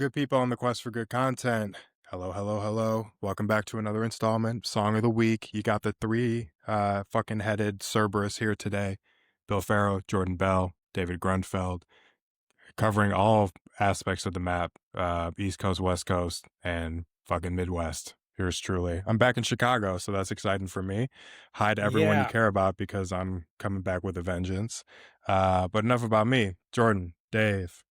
good people on the quest for good content. Hello, hello, hello. Welcome back to another installment, Song of the Week. You got the three fucking headed Cerberus here today. Bill Farrow, Jordan Bell, David Grunfeld, covering all aspects of the map, East Coast, West Coast, and fucking Midwest. Yours truly. I'm back in Chicago, so that's exciting for me. Hi to everyone you Yeah. care about because I'm coming back with a vengeance. But enough about me. Jordan, Dave.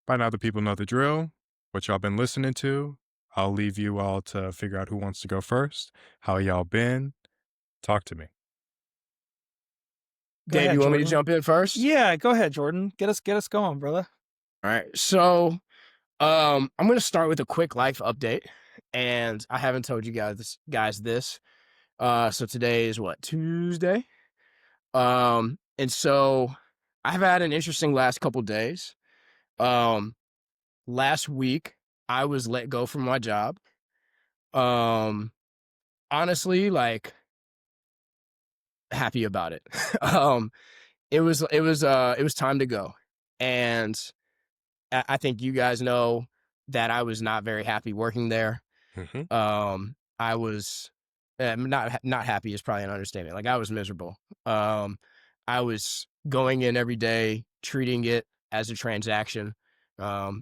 By now, the people know the drill, what y'all been listening to. I'll leave you all to figure out who wants to go first. How y'all been? Talk to me. Go Dave, ahead, you want me to Jordan. jump in first? Yeah, go ahead, Jordan. Get us going, brother. All right. So, I'm going to start with a quick life update, and I haven't told you guys this. So today is what, Tuesday? And so I've had an interesting last couple days. Last week I was let go from my job. Honestly, like happy about it. It was time to go, and I think you guys know that I was not very happy working there. Mm-hmm. I was not happy is probably an understatement. Like I was miserable. I was going in every day, treating it as a transaction,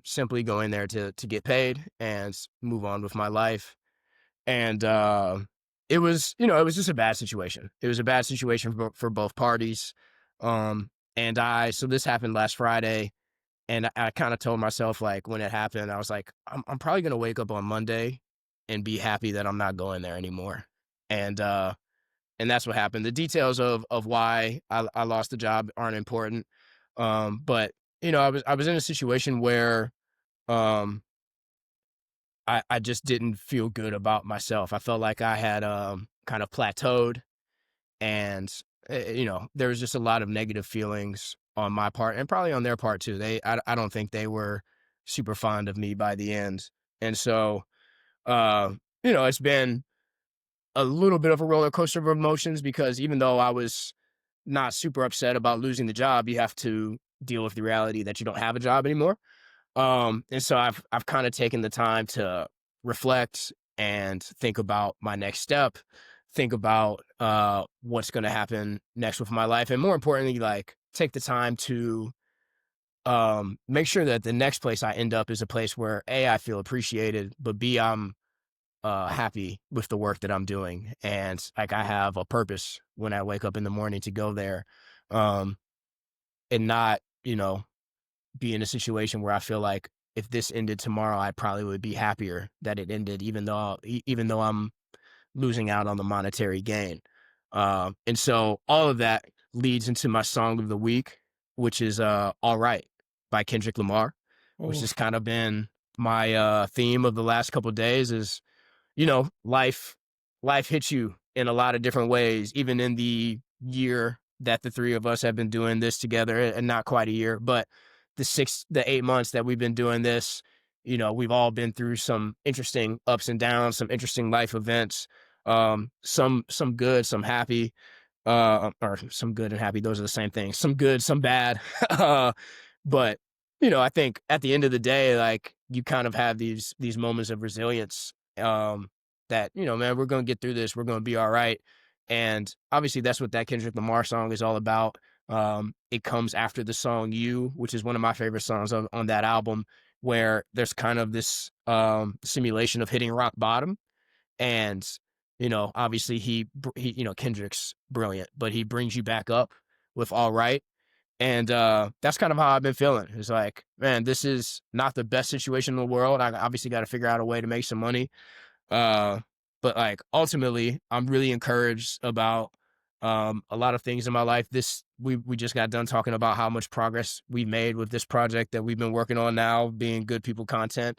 simply going there to get paid and move on with my life. And it was just a bad situation. It was a bad situation for both parties. So this happened last Friday. And I kind of told myself, like, when it happened, I was like, I'm probably going to wake up on Monday and be happy that I'm not going there anymore. And that's what happened. The details of why I lost the job aren't important. But I was in a situation where I just didn't feel good about myself. I felt like I had kind of plateaued, and there was just a lot of negative feelings on my part and probably on their part too. I don't think they were super fond of me by the end. And so it's been a little bit of a roller coaster of emotions, because even though I was not super upset about losing the job, you have to deal with the reality that you don't have a job anymore. And so I've kind of taken the time to reflect and think about my next step, think about what's going to happen next with my life, and more importantly, like take the time to make sure that the next place I end up is a place where A, I feel appreciated, but B, I'm happy with the work that I'm doing, and like I have a purpose when I wake up in the morning to go there, um, and not be in a situation where I feel like if this ended tomorrow, I probably would be happier that it ended, even though I'm losing out on the monetary gain. And so all of that leads into my song of the week, which is All Right by Kendrick Lamar, which has kind of been my theme of the last couple of days. Is life hits you in a lot of different ways, even in the year that the three of us have been doing this together, and not quite a year, but the 8 months that we've been doing this, we've all been through some interesting ups and downs, some interesting life events, some good, some happy, or some good and happy. Those are the same thing. Some good, some bad. But I think at the end of the day, like you kind of have these moments of resilience, that, man, we're going to get through this. We're going to be all right. And obviously that's what that Kendrick Lamar song is all about. It comes after the song You, which is one of my favorite songs on that album, where there's kind of this simulation of hitting rock bottom. And, obviously Kendrick's brilliant, but he brings you back up with All Right. And that's kind of how I've been feeling. It's like, man, this is not the best situation in the world. I obviously got to figure out a way to make some money. Uh, but like ultimately, I'm really encouraged about a lot of things in my life. We just got done talking about how much progress we made with this project that we've been working on now, being good people content.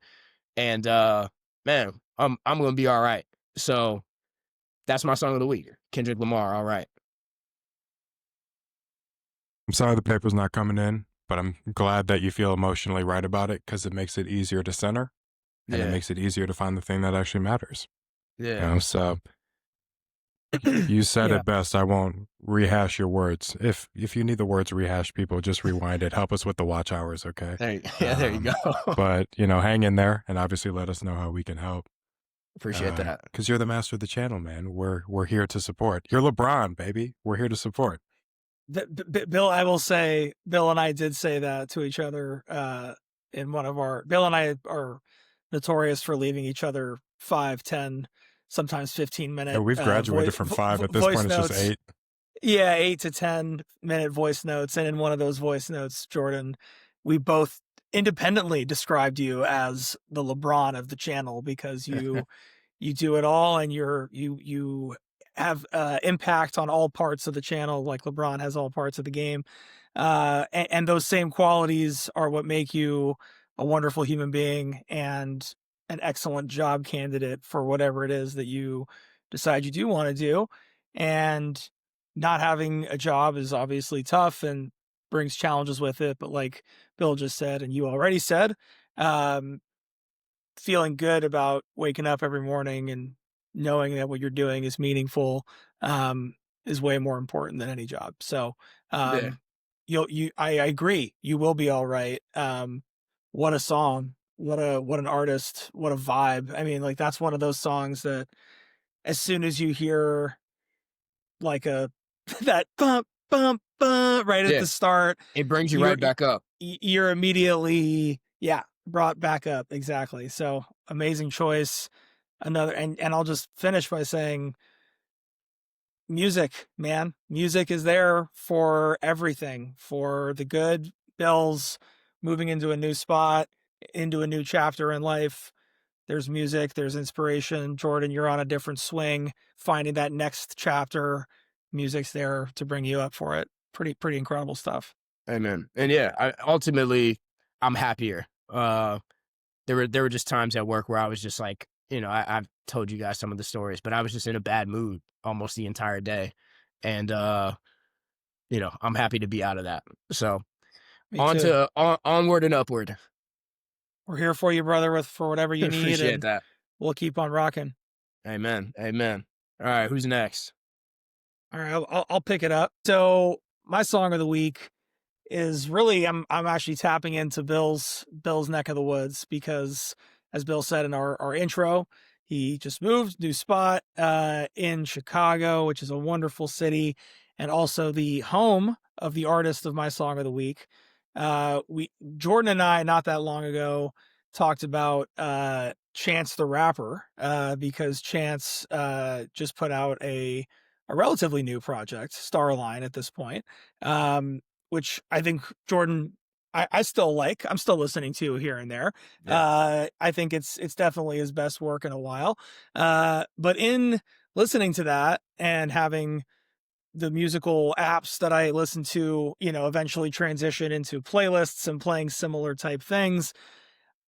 And man, I'm gonna be all right. So that's my song of the week, Kendrick Lamar. All right. I'm sorry the paper's not coming in, but I'm glad that you feel emotionally right about it because it makes it easier to center and it Yeah. makes it easier to find the thing that actually matters. Yeah. So You said Yeah. it best. I won't rehash your words. If you need the words rehashed, people, just rewind it. Help us with the watch hours, okay? There you go. But hang in there, and obviously let us know how we can help. Appreciate that. Because you're the master of the channel, man. We're here to support. You're LeBron, baby. We're here to support. Bill, I will say, Bill and I did say that to each other in one of our. Bill and I are notorious for leaving each other 5, 10, sometimes 15-minute. Yeah, we've graduated from 5. At this voice point, it's notes. just 8. Yeah, 8 to 10-minute voice notes, and in one of those voice notes, Jordan, we both independently described you as the LeBron of the channel because you do it all, and you have impact on all parts of the channel, like LeBron has all parts of the game. And those same qualities are what make you a wonderful human being and an excellent job candidate for whatever it is that you decide you do want to do. And not having a job is obviously tough and brings challenges with it. But like Bill just said, and you already said, um, feeling good about waking up every morning and knowing that what you're doing is meaningful is way more important than any job. So Yeah. I agree. You will be all right. What a song. What an artist. What a vibe. I mean, like that's one of those songs that as soon as you hear like that bump, bump, bump right at Yeah. the start, It brings you right back up. you're immediately, brought back up. Exactly. So amazing choice. Another, and I'll just finish by saying music, man. Music is there for everything, for the good. Bill's moving into a new spot, into a new chapter in life. There's music, there's inspiration. Jordan, you're on a different swing, finding that next chapter. Music's there to bring you up for it. Pretty incredible stuff. Amen. And yeah, ultimately, I'm happier. There were just times at work where I was just like, I've told you guys some of the stories, but I was just in a bad mood almost the entire day. And, I'm happy to be out of that. So Me too. Onward and upward. We're here for you, brother, for whatever you need. Appreciate And that. we'll keep on rocking. Amen. Amen. All right. Who's next? All right, I'll pick it up. So my song of the week is really I'm actually tapping into Bill's neck of the woods because, as Bill said in our intro, he just moved, new spot in Chicago, which is a wonderful city, and also the home of the artist of my song of the week. We Jordan and I not that long ago talked about Chance the Rapper because Chance just put out a relatively new project, Starline at this point, which I think Jordan, I still like. I'm still listening to here and there. Yeah. I think it's definitely his best work in a while. But in listening to that and having the musical apps that I listen to, eventually transition into playlists and playing similar type things,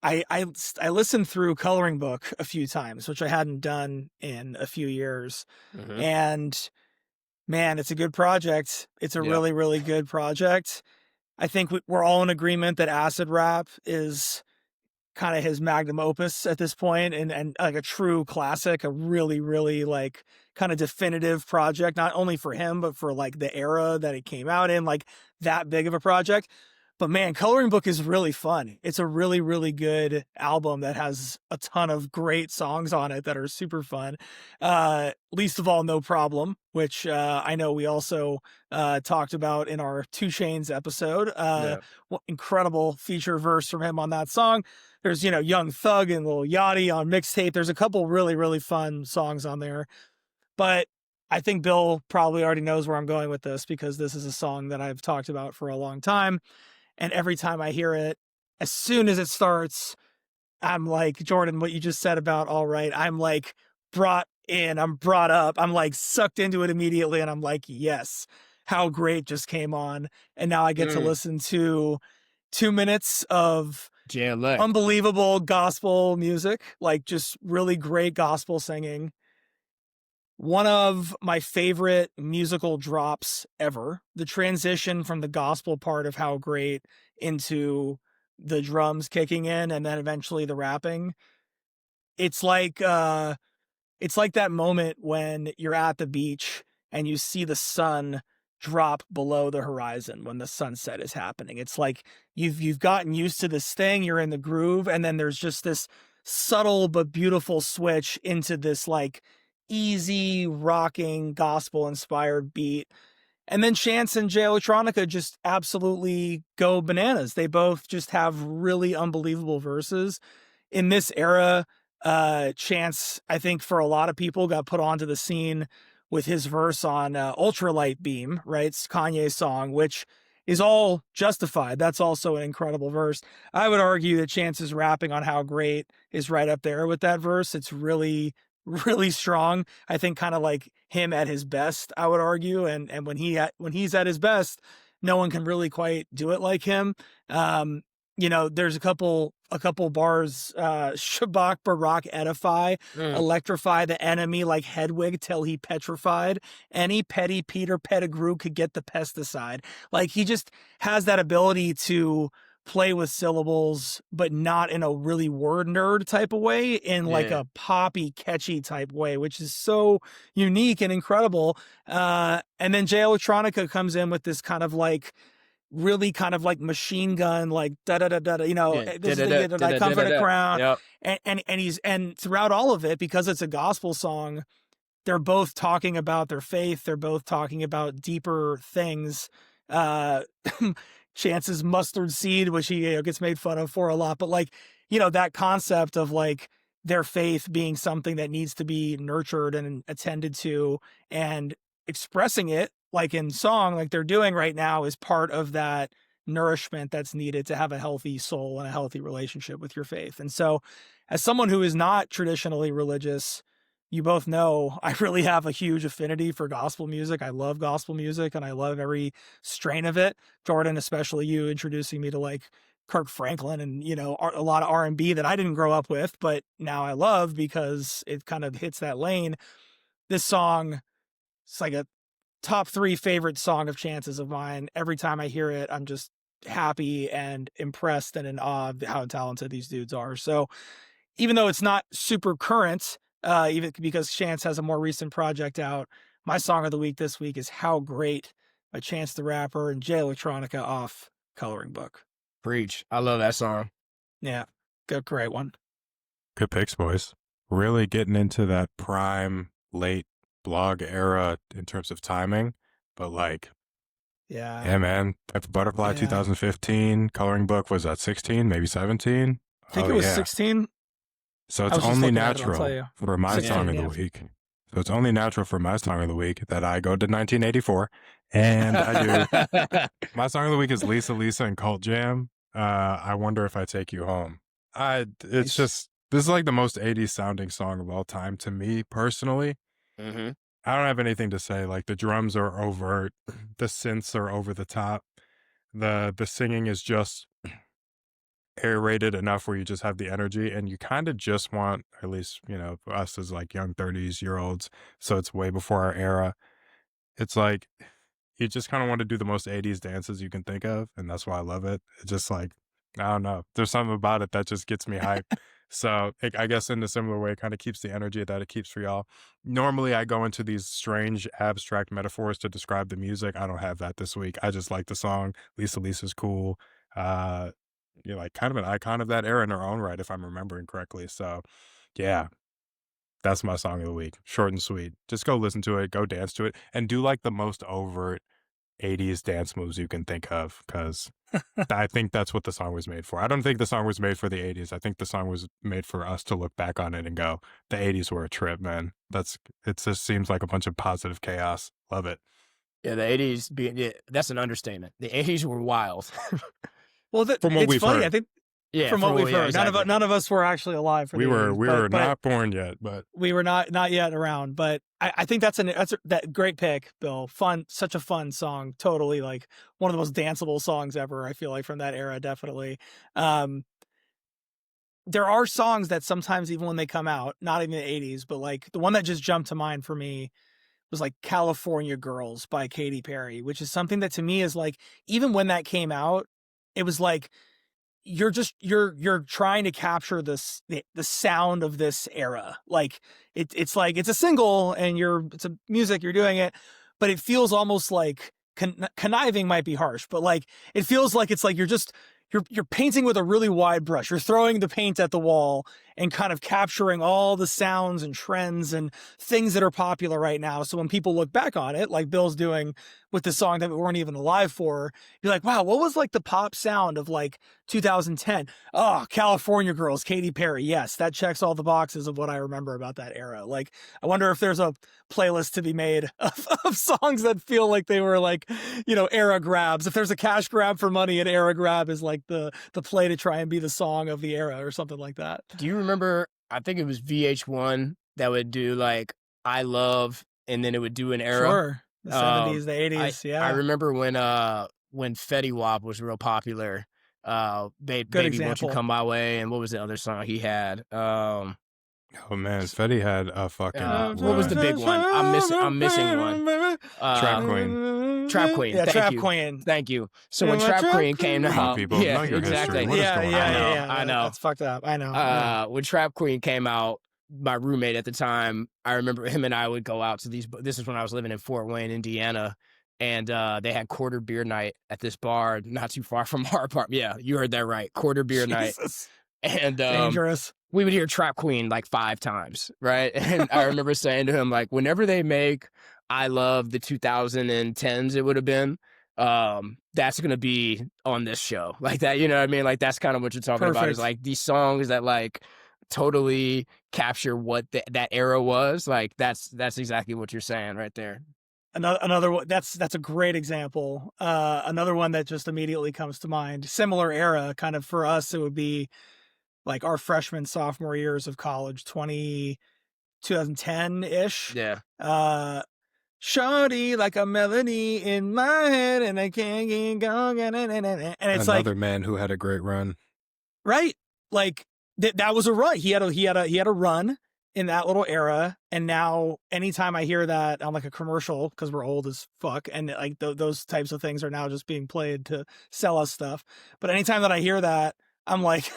I listened through Coloring Book a few times, which I hadn't done in a few years, Mm-hmm. and man, it's a good project. It's a really, really good project. I think we're all in agreement that acid rap is kind of his magnum opus at this point, and like a true classic, a really, really like kind of definitive project, not only for him, but for like the era that it came out in, like that big of a project. But man, Coloring Book is really fun. It's a really, really good album that has a ton of great songs on it that are super fun. Least of all, No Problem, which I know we also talked about in our 2 Chainz episode. Incredible feature verse from him on that song. There's, Young Thug and Lil Yachty on Mixtape. There's a couple really, really fun songs on there. But I think Bill probably already knows where I'm going with this because this is a song that I've talked about for a long time. And every time I hear it, as soon as it starts, I'm like, Jordan, what you just said about All Right, I'm like brought in, I'm brought up, I'm like sucked into it immediately. And I'm like, yes, how great just came on. And now I get to listen to 2 minutes of unbelievable gospel music, like just really great gospel singing. One of my favorite musical drops ever. The transition from the gospel part of How Great into the drums kicking in and then eventually the rapping. It's like it's like that moment when you're at the beach and you see the sun drop below the horizon when the sunset is happening. It's like you've gotten used to this thing, you're in the groove, and then there's just this subtle but beautiful switch into this like easy rocking gospel inspired beat. And then Chance and Jay Electronica just absolutely go bananas. They both just have really unbelievable verses. In this era, Chance, I think for a lot of people, got put onto the scene with his verse on Ultralight Beam, right? It's Kanye's song, which is all justified. That's also an incredible verse. I would argue that Chance's rapping on How Great is right up there with that verse. It's really, really strong. I think kind of like him at his best, I would argue. And when he's at his best, no one can really quite do it like him. There's a couple bars, Shabak Barak edify, electrify the enemy like Hedwig till he petrified. Any petty Peter Pettigrew could get the pesticide. Like he just has that ability to play with syllables, but not in a really word nerd type of way, in like a poppy, catchy type way, which is so unique and incredible. And then Jay Electronica comes in with this kind of like, really kind of like machine gun, like da da da da, this is the year that I come for the crown. And throughout all of it, because it's a gospel song, they're both talking about their faith. They're both talking about deeper things. Chance's mustard seed, which he gets made fun of for a lot, but like, that concept of like their faith being something that needs to be nurtured and attended to, and expressing it like in song, like they're doing right now, is part of that nourishment that's needed to have a healthy soul and a healthy relationship with your faith. And so as someone who is not traditionally religious, you both know I really have a huge affinity for gospel music. I love gospel music and I love every strain of it. Jordan, especially you introducing me to like Kirk Franklin and, a lot of R&B that I didn't grow up with, but now I love because it kind of hits that lane. This song, it's like a top 3 favorite song of Chance's of mine. Every time I hear it, I'm just happy and impressed and in awe of how talented these dudes are. So even though it's not super current, even because Chance has a more recent project out, my song of the week this week is How Great by Chance the Rapper and Jay Electronica off Coloring Book. Preach. I love that song. Yeah, good, great one. Good picks, boys. Really getting into that prime late blog era in terms of timing, but like, yeah, man. Butterfly 2015, Coloring Book was at 16, maybe 17. I think it was 16. So it's only natural for my song of the week. So it's only natural for my song of the week that I go to 1984 and I do. My song of the week is Lisa and Cult Jam. I Wonder If I Take You Home. This is like the most 80s sounding song of all time to me personally. Mm-hmm. I don't have anything to say. Like the drums are overt, the synths are over the top. The singing is just aerated enough where you just have the energy and you kind of just want, at least, us as like young 30s-year-olds, so it's way before our era. It's like you just kind of want to do the most 80s dances you can think of, and that's why I love it. It's just like, I don't know. There's something about it that just gets me hyped. So I guess in a similar way, it kind of keeps the energy that it keeps for y'all. Normally, I go into these strange abstract metaphors to describe the music. I don't have that this week. I just like the song. Lisa's cool. Like kind of an icon of that era in her own right, if I'm remembering correctly. So yeah, that's my song of the week. Short and sweet. Just go listen to it, go dance to it, and do like the most overt 80s dance moves you can think of, because I think that's what the song was made for. I don't think the song was made for the 80s. I think the song was made for us to look back on it and go, the 80s were a trip, man. It just seems like a bunch of positive chaos. Love it. Yeah, the 80s, that's an understatement. The 80s were wild. Well, from what we've heard. I think, from what we've heard, exactly. None of us were actually alive for we were not born yet, but we were not yet around. But I think that's that great pick, Bill. Fun, such a fun song. Totally, like one of the most danceable songs ever. I feel like from that era, definitely. There are songs that sometimes, even when they come out, not even the 80s, but like the one that just jumped to mind for me was like California Girls by Katy Perry, which is something that to me is like, even when that came out, it was like, you're trying to capture the sound of this era. Like it's like it's a single and it's a music, you're doing it, but it feels almost like conniving might be harsh, but like it feels like it's like you're painting with a really wide brush. You're throwing the paint at the wall and kind of capturing all the sounds and trends and things that are popular right now. So when people look back on it, like Bill's doing with the song that we weren't even alive for, you're like, wow, what was like the pop sound of like 2010? Oh, California Girls, Katy Perry. Yes, that checks all the boxes of what I remember about that era. Like, I wonder if there's a playlist to be made of songs that feel like they were like, era grabs. If there's a cash grab for money, an era grab is like the play to try and be the song of the era or something like that. Do you remember, I think it was VH1 that would do like I Love, and then it would do an era. Sure. The 70s, the 80s, yeah. I remember when Fetty Wap was real popular. Baby, example. Won't You Come My Way, and what was the other song he had? Oh man, Fetty had a fucking. What was the big one? I'm missing one. Trap Queen. Trap Queen. Yeah, Thank Trap you. Queen. Thank you. So when Trap Queen came out, people know your exactly. history. What is going on? I know. That's fucked up. I know. When Trap Queen came out, my roommate at the time, I remember him and I would go out to these. This is when I was living in Fort Wayne, Indiana. And they had quarter beer night at this bar not too far from our apartment. Yeah, you heard that right. Quarter beer night. And dangerous. We would hear Trap Queen like 5 times, right? And I remember saying to him, like, whenever they make I Love, the 2010s, it would have been, that's going to be on this show. Like that, you know what I mean? Like, that's kind of what you're talking about, is like these songs that like totally capture what that era was. Like, that's exactly what you're saying right there. Another one, that's a great example. Another one that just immediately comes to mind, similar era, kind of for us, it would be like our freshman, sophomore years of college, 2010-ish. Yeah. Shawty like a melody in my head and I can't get going. And it's another man who had a great run. Right. Like that was a run. He had a run in that little era. And now anytime I hear that on like a commercial, because we're old as fuck, and like those types of things are now just being played to sell us stuff. But anytime that I hear that, I'm like,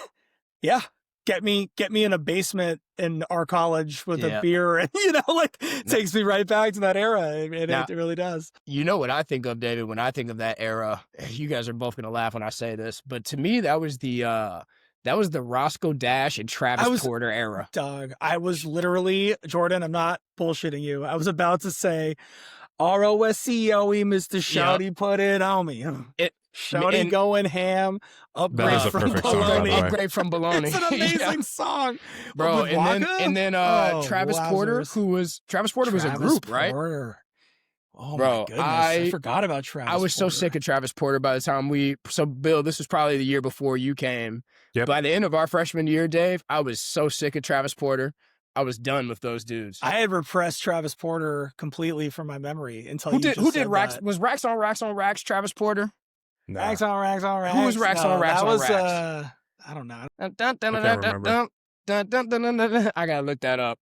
yeah, get me in a basement in our college with a beer, and takes me right back to that era. It really does. You know what I think of, David, when I think of that era? You guys are both gonna laugh when I say this, but to me that was the Roscoe Dash and Travis Porter era. Dog, I was literally, Jordan, I'm not bullshitting you. I was about to say ROSCOE, Mr. Shouty, put it on me. Shouty going ham, upgrade from bologna. Upgrade from bologna. It's an amazing song, bro. And then Travis Porter, Travis Porter was a group, right? Oh, bro, my goodness. I forgot about Travis I was Porter. so sick of Travis Porter by the time Bill, this was probably the year before you came. Yep. By the end of our freshman year, Dave, I was so sick of Travis Porter. I was done with those dudes. I had repressed Travis Porter completely from my memory until who did Racks? Was Racks on Racks Travis Porter? No. Racks on Racks. Who was Racks on Racks on Racks? I don't know. I can't remember. I gotta look that up.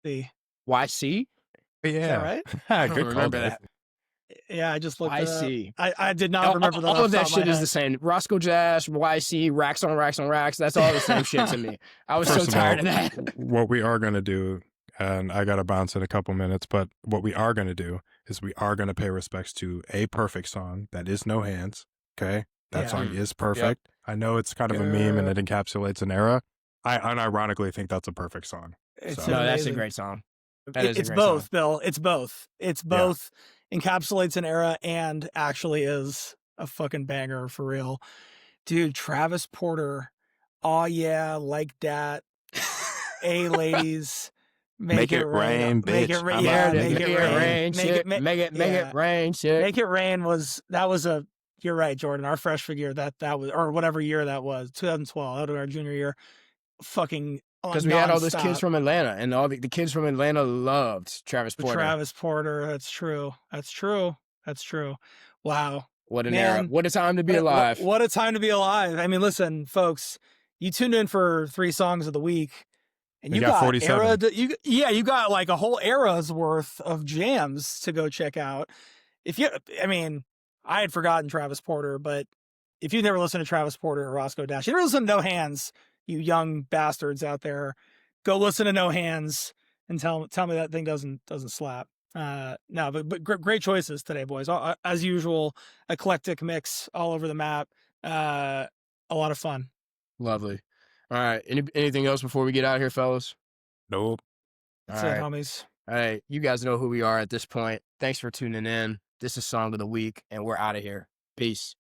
The YC? Yeah. Is that right? Good call, that. Yeah, I just looked at YC. I did not remember that. All of that shit is the same. Roscoe Dash, YC, Racks on Racks. That's all the same shit to me. I was so tired of that. What we are going to do, and I got to bounce in a couple minutes, but what we are going to do is we are going to pay respects to a perfect song that is No Hands. Okay? That song is perfect. Yep. I know it's kind of a meme and it encapsulates an era. I unironically think that's a perfect song. No, that's a great song. It's both, song. Bill. It's both. It's both encapsulates an era and actually is a fucking banger for real. Dude, Travis Porter. Oh yeah, like that. Hey ladies. Make it rain, bitch. Make it rain. Yeah, make it rain. Make it rain, shit. Make it rain you're right, Jordan. Our freshman year, that was, or whatever year that was, 2012, out of our junior year. Fucking because we had all those kids from Atlanta, and all the kids from Atlanta loved Travis Porter. Travis Porter, that's true. Wow. What an era. What a time to be alive. What a time to be alive. I mean, listen, folks, you tuned in for 3 songs of the week, and you got 47. You got like a whole era's worth of jams to go check out. I had forgotten Travis Porter, but if you've never listened to Travis Porter or Roscoe Dash, you never listen to No Hands, you young bastards out there, go listen to No Hands and tell me that thing doesn't slap. No, but great choices today, boys. As usual, eclectic mix all over the map. A lot of fun. Lovely. All right. Anything else before we get out of here, fellas? Nope. That's it, homies. All right. You guys know who we are at this point. Thanks for tuning in. This is Song of the Week, and we're out of here. Peace.